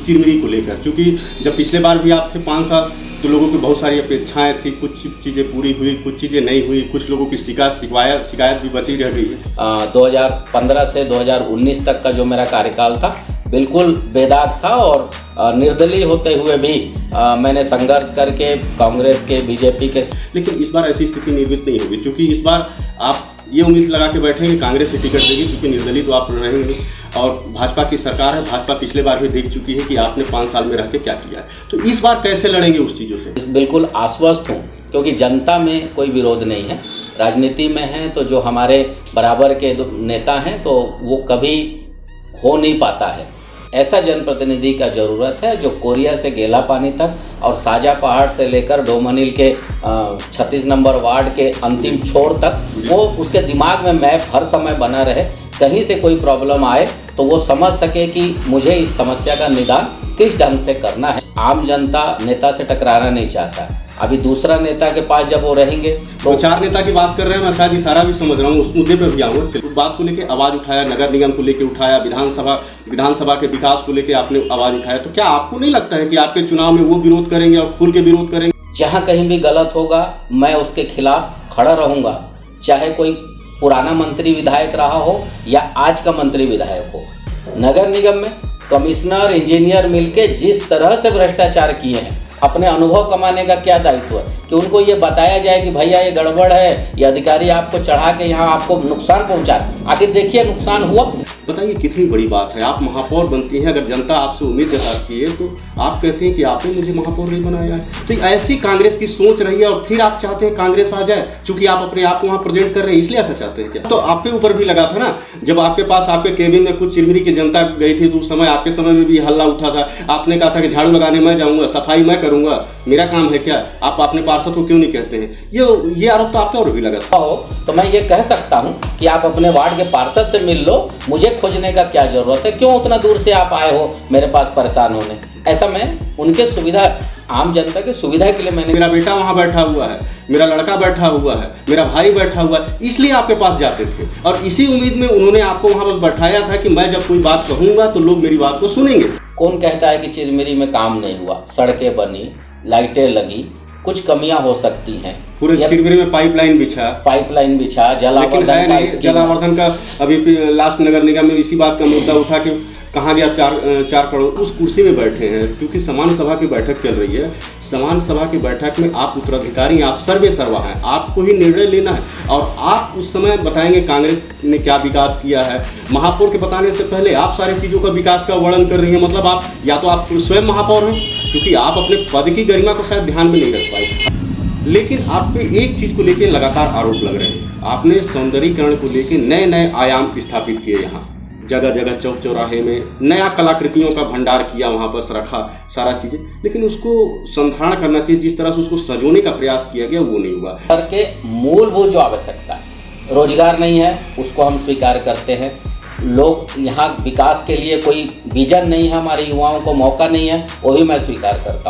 इस चिरमिरी को लेकर? क्योंकि जब पिछले बार भी आप थे 5 साल, तो लोगों की बहुत सारी अपेक्षाएं थी, कुछ चीज़ें पूरी हुई, कुछ चीज़ें नहीं हुई, कुछ लोगों की शिकायत भी बची रह गई है। 2015 से 2019 तक का जो मेरा कार्यकाल था बिल्कुल बेदाग था और निर्दलीय होते हुए भी मैंने संघर्ष करके कांग्रेस के, बीजेपी के। लेकिन इस बार ऐसी स्थिति निर्मित नहीं होगी, क्योंकि इस बार आप ये उम्मीद लगा के बैठेंगे कांग्रेस से टिकट देगी, क्योंकि निर्दलीय तो आप रहेंगे नहीं और भाजपा की सरकार है। भाजपा पिछले बार भी देख चुकी है कि आपने 5 साल में रह के क्या किया है, तो इस बार कैसे लड़ेंगे उस चीज़ों से? बिल्कुल आश्वस्त हूँ, क्योंकि जनता में कोई विरोध नहीं है। राजनीति में है तो जो हमारे बराबर के नेता हैं तो वो कभी हो नहीं पाता है। ऐसा जनप्रतिनिधि का ज़रूरत है जो कोरिया से गेला पानी तक और साजा पहाड़ से लेकर डोमनिल के 36 नंबर वार्ड के अंतिम छोर तक वो उसके दिमाग में मैप हर समय बना रहे। कहीं से कोई प्रॉब्लम आए तो वो समझ सके कि मुझे इस समस्या का निदान किस ढंग से करना है। आम जनता नेता से टकराना नहीं चाहता। अभी दूसरा नेता के पास जब वो रहेंगे तो 4 नेता की बात कर रहे हैं, मैं शायद इशारा भी समझ रहा हूँ, उस मुद्दे पर भी आऊँगा। उस बात को लेकर आवाज़ उठाया, नगर निगम को लेकर उठाया, विधानसभा के विकास को लेकर आपने आवाज़ उठाया, तो क्या आपको नहीं लगता है कि आपके चुनाव में वो विरोध करेंगे और खुल के विरोध करेंगे? जहाँ कहीं भी गलत होगा मैं उसके खिलाफ खड़ा रहूँगा, चाहे कोई पुराना मंत्री विधायक रहा हो या आज का मंत्री विधायक हो। नगर निगम में कमिश्नर, इंजीनियर मिलके जिस तरह से भ्रष्टाचार किए हैं, अपने अनुभव कमाने का क्या दायित्व है कि उनको ये बताया जाए कि भैया ये गड़बड़ है, ये अधिकारी आपको चढ़ा के यहाँ आपको नुकसान पहुँचा। आखिर देखिए नुकसान हुआ। बताइए कितनी बड़ी बात है, आप महापौर बनती हैं, अगर जनता आपसे उम्मीद जताती है तो आप कहते हैं कि आपने मुझे महापौर नहीं बनाया है। तो ऐसी कांग्रेस की सोच रही है और फिर आप चाहते हैं कांग्रेस आ जाए, क्योंकि आप अपने आप को वहाँ प्रेजेंट कर रहे हैं, इसलिए ऐसा चाहते हैं क्या? तो आपके ऊपर भी लगा था ना, जब आपके पास आपके केबिन में कुछ चिरमिरी की जनता गई थी तो उस समय आपके समय में भी हल्ला उठा था। आपने कहा था कि झाड़ू लगाने मैं जाऊँगा, सफाई मैं करूँगा, मेरा काम है क्या? आप अपने पार्षद को क्यों नहीं कहते हैं? ये आरोप तो आपके और भी लगा था। तो मैं ये कह सकता हूँ कि आप अपने वार्ड के पार्षद से मिल लो, मुझे खोजने का क्या जरूरत है? क्यों उतना दूर से आप आए हो मेरे पास परेशान होने? ऐसा मैं उनके सुविधा, आम जनता की सुविधा के लिए मैंने। मेरा बेटा वहाँ बैठा हुआ है, मेरा लड़का बैठा हुआ है, मेरा भाई बैठा हुआ है, इसलिए आपके पास जाते थे और इसी उम्मीद में उन्होंने आपको वहाँ पर बैठाया था कि मैं जब कोई बात कहूँगा तो लोग मेरी बात को सुनेंगे। कौन कहता है कि चिरमिरी में काम नहीं हुआ? सड़कें बनी, लाइटें लगी, कुछ कमियां हो सकती हैं। पूरे चिरमिरी में पाइपलाइन बिछा, जलावर्धन का अभी लास्ट नगर निगम में इसी बात का मुद्दा उठा कि कहाँ गया 4 करोड़। उस कुर्सी में बैठे हैं क्योंकि समान सभा की बैठक चल रही है। समान सभा की बैठक में आप उत्तराधिकारी, आप सर्वे सर्वा हैं, आपको ही निर्णय लेना है और आप उस समय बताएंगे कांग्रेस ने क्या विकास किया है। महापौर के बताने से पहले आप सारी चीज़ों का विकास का वर्णन कर रही हैं। मतलब आप या तो आप स्वयं महापौर हैं, क्योंकि आप अपने पद की गरिमा को शायद ध्यान में नहीं रख पाए। लेकिन आप पे एक चीज़ को लेकर लगातार आरोप लग रहे हैं, आपने सौंदर्यीकरण को लेकर नए नए आयाम स्थापित किए। यहाँ जगह जगह चौक चौराहे में नया कलाकृतियों का भंडार किया, वहाँ पर रखा सारा चीज़ें, लेकिन उसको संधारण करना चाहिए। जिस तरह से उसको सजोने का प्रयास किया गया वो नहीं हुआ। करके मूलभूत जो आवश्यकता है, रोजगार नहीं है, उसको हम स्वीकार करते हैं। लोग यहाँ विकास के लिए कोई विजन नहीं है, हमारे युवाओं को मौका नहीं है, वो भी मैं स्वीकार करता हूँ।